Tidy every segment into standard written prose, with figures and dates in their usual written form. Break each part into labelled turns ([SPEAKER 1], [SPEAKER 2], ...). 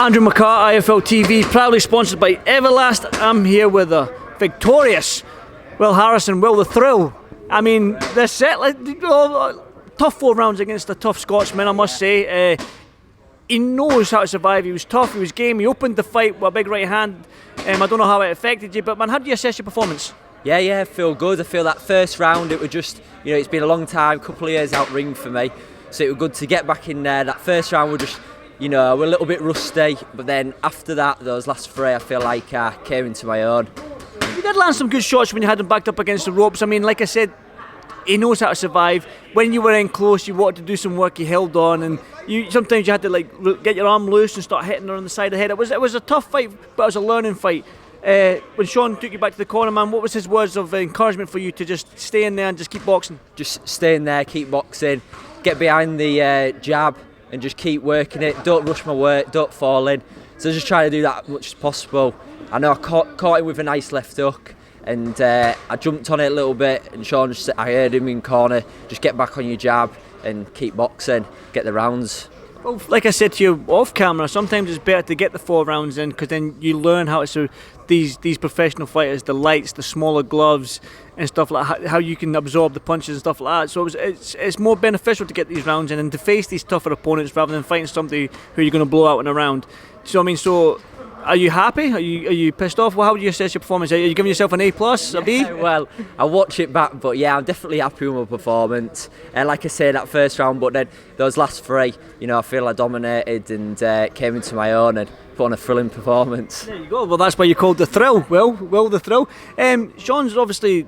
[SPEAKER 1] Andrew McCART, IFL TV, proudly sponsored by Everlast. I'm here with the victorious Will Harrison, Will the Thrill. I mean, they're set like tough 4 rounds against a tough Scotsman, I must say. He knows how to survive. He was tough, he was game, he opened the fight with a big right hand. I don't know how it affected you, but man, how do you assess your performance?
[SPEAKER 2] Yeah, I feel good. I feel that first round, it was just, it's been a long time, couple of years out ring for me. So it was good to get back in there. That first round was just, we're a little bit rusty, but then after that, those last 3, I feel like I came into my own.
[SPEAKER 1] You did land some good shots when you had him backed up against the ropes. I mean, like I said, he knows how to survive. When you were in close, you wanted to do some work, he held on, and sometimes you had to get your arm loose and start hitting her on the side of the head. It was a tough fight, but it was a learning fight. When Sean took you back to the corner, man, what was his words of encouragement for you to just stay in there and just keep boxing? Just
[SPEAKER 2] stay in there, keep boxing, get behind the jab and just keep working it. Don't rush my work, don't fall in. So just try to do that as much as possible. I know I caught him with a nice left hook, and I jumped on it a little bit, and Sean, I heard him in corner, just get back on your jab and keep boxing, get the rounds.
[SPEAKER 1] Well, like I said to you off camera, sometimes it's better to get the 4 rounds in, because then you learn how to these professional fighters, the lights, the smaller gloves and stuff like that, how you can absorb the punches and stuff like that. So it's more beneficial to get these rounds in and to face these tougher opponents rather than fighting somebody who you're going to blow out in a round. So are you happy? Are you pissed off? Well, how would you assess your performance? Are you giving yourself an A+, a B?
[SPEAKER 2] Well, I'll watch it back, but yeah, I'm definitely happy with my performance. And like I say, that first round, but then those last 3, I feel I dominated and came into my own and put on a thrilling performance.
[SPEAKER 1] There you go. Well, that's why you're called the Thrill. Will the Thrill. Sean's obviously,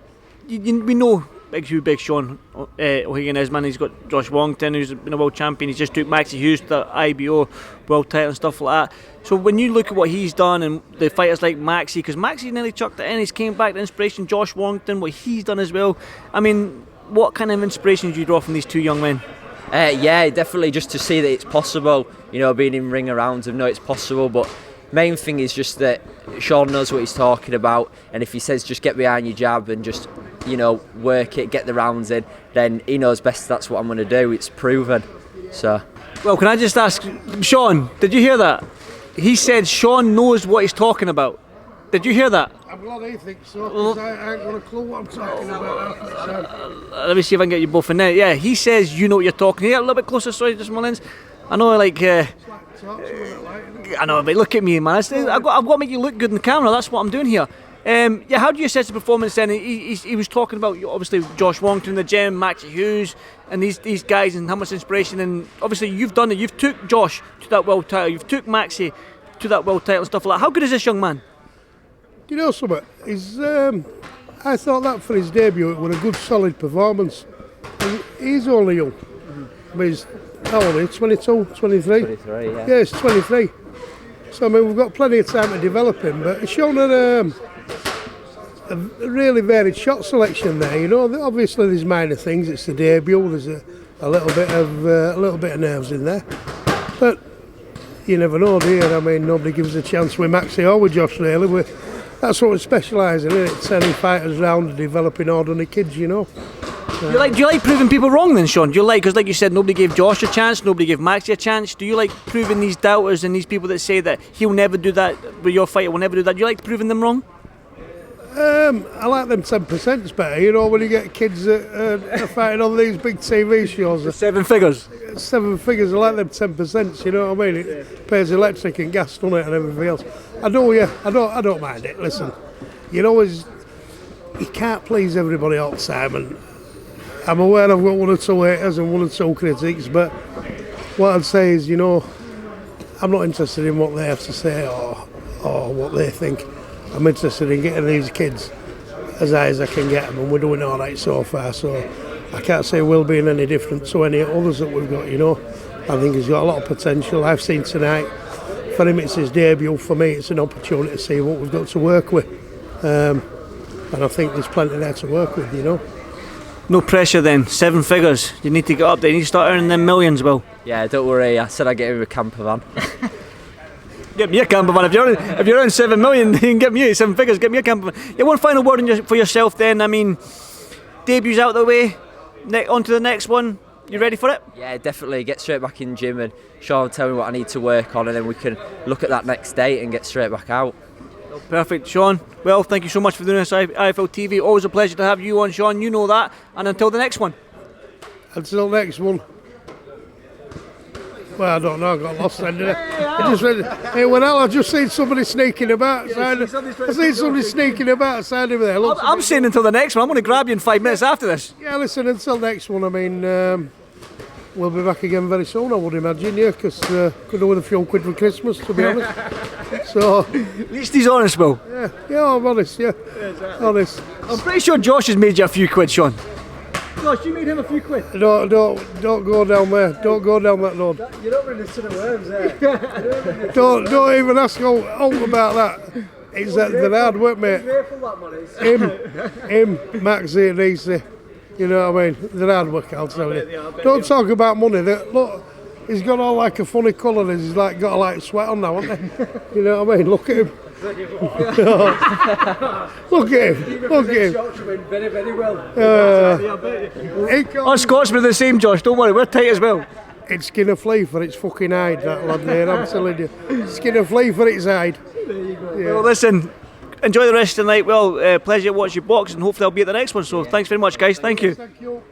[SPEAKER 1] we know who Big Sean O'Hagan is, man. He's got Josh Wongton, who's been a world champion. He's just took Maxie Hughes to the IBO world title and stuff like that. So when you look at what he's done and the fighters like Maxie, because Maxie nearly chucked it in, he's came back to inspiration. Josh Wongton, what he's done as well. I mean, what kind of inspiration do you draw from these 2 young men?
[SPEAKER 2] Yeah, definitely just to see that it's possible. Being in ring around, I know it's possible, but main thing is just that Sean knows what he's talking about, and if he says just get behind your jab and just work it, get the rounds in, then he knows best that's what I'm going to do. It's proven. So,
[SPEAKER 1] well, can I just ask Sean, did you hear that? He said Sean knows what he's talking about. Did you hear that?
[SPEAKER 3] I'm glad he thinks so, because I ain't got a clue what I'm talking about.
[SPEAKER 1] Let me see if I can get you both in there. Yeah, he says you know what you're talking. Yeah, a little bit closer, sorry, just Mullins. I know, I know, but look at me, man. I've got to make you look good in the camera. That's what I'm doing here. Yeah, how do you assess the performance then? He was talking about, obviously, Josh Wongton in the gym, Maxie Hughes, and these guys, and how much inspiration. And obviously, you've done it. You've took Josh to that world title. You've took Maxie to that world title and stuff like that. How good is this young man?
[SPEAKER 3] You know something? I thought that for his debut, it was a good, solid performance. And he's only young. But he's, how old is he? 22, 23?
[SPEAKER 2] 23, yeah.
[SPEAKER 3] Yeah, he's 23. So, I mean, we've got plenty of time to develop him. But he's shown a really varied shot selection there. Obviously there's minor things. It's the debut. There's a little bit of nerves in there. But you never know, do you? I mean, nobody gives a chance with Maxie or with Josh, really. That's what we specialise in, isn't it? Sending fighters round and developing ordinary kids,
[SPEAKER 1] Do you like proving people wrong then, Sean? Do you like, because like you said, nobody gave Josh a chance, nobody gave Maxie a chance. Do you like proving these doubters and these people that say that he'll never do that, with your fighter will never do that? Do you like proving them wrong?
[SPEAKER 3] I like them 10% better, when you get kids that are fighting on these big TV shows.
[SPEAKER 1] 7 figures?
[SPEAKER 3] 7 figures, I like them 10%, you know what I mean? It pays electric and gas on it and everything else. I don't mind it, listen. You can't please everybody all the time, and I'm aware I've got 1 or 2 haters and 1 or 2 critics, but what I'd say is, I'm not interested in what they have to say or what they think. I'm interested in getting these kids as high as I can get them, and we're doing all right so far. So I can't say Will being any different to any others that we've got. I think he's got a lot of potential. I've seen tonight. For him, it's his debut. For me, it's an opportunity to see what we've got to work with, and I think there's plenty there to work with.
[SPEAKER 1] No pressure then. 7 figures. You need to get up there. You need to start earning them millions, Will.
[SPEAKER 2] Yeah, don't worry. I said I'd get him a camper van.
[SPEAKER 1] Get me a camper van. If you're earning 7 million, you can get me 7 figures. Get me a camper van. Yeah, one final word for yourself then. I mean, debut's out of the way. On to the next one. You ready for it?
[SPEAKER 2] Yeah, definitely. Get straight back in the gym and Sean will tell me what I need to work on, and then we can look at that next date and get straight back out.
[SPEAKER 1] Perfect, Sean. Well, thank you so much for doing this, IFL TV. Always a pleasure to have you on, Sean. You know that. And until the next one.
[SPEAKER 3] Until next one. Well, I don't know. I got lost then, didn't I? I just read, hey, when I just seen somebody sneaking about. I seen somebody sneaking about outside of there.
[SPEAKER 1] I'm saying until the next one. I'm going to grab you in 5 minutes after this.
[SPEAKER 3] Yeah, listen, until next one. I mean, we'll be back again very soon, I would imagine, yeah, because could do with a few quid for Christmas, to be honest. So,
[SPEAKER 1] at least he's honest, Will.
[SPEAKER 3] Yeah, I'm honest, yeah. Exactly. Honest.
[SPEAKER 1] I'm pretty sure Josh has made you a few quid, Sean. Josh, you made him a few quid.
[SPEAKER 3] Don't go down there. Don't go down that road.
[SPEAKER 4] You're not running to the worms there.
[SPEAKER 3] Don't even ask Holt about that. It's the hard work, mate. Him, Maxie and Easy. You know what I mean? They're hard work, I'll tell you. Don't talk about money. Look, he's got all like a funny colour and he's like got a like sweat on now, hasn't he? You know what I mean? Look at him. Look at him. Look at him.
[SPEAKER 4] Very, very well.
[SPEAKER 1] Our Scotsmen are the same, Josh. Don't worry, we're tight as well.
[SPEAKER 3] It's skin a flea for its fucking hide, that lad there, I'm telling you. Skin a flea for its hide.
[SPEAKER 4] There you go.
[SPEAKER 3] Yeah.
[SPEAKER 1] Well, listen, enjoy the rest of the night. Well, pleasure to watch your box, and hopefully I'll be at the next one. So thanks very much, guys. Thank you.
[SPEAKER 3] Thank you.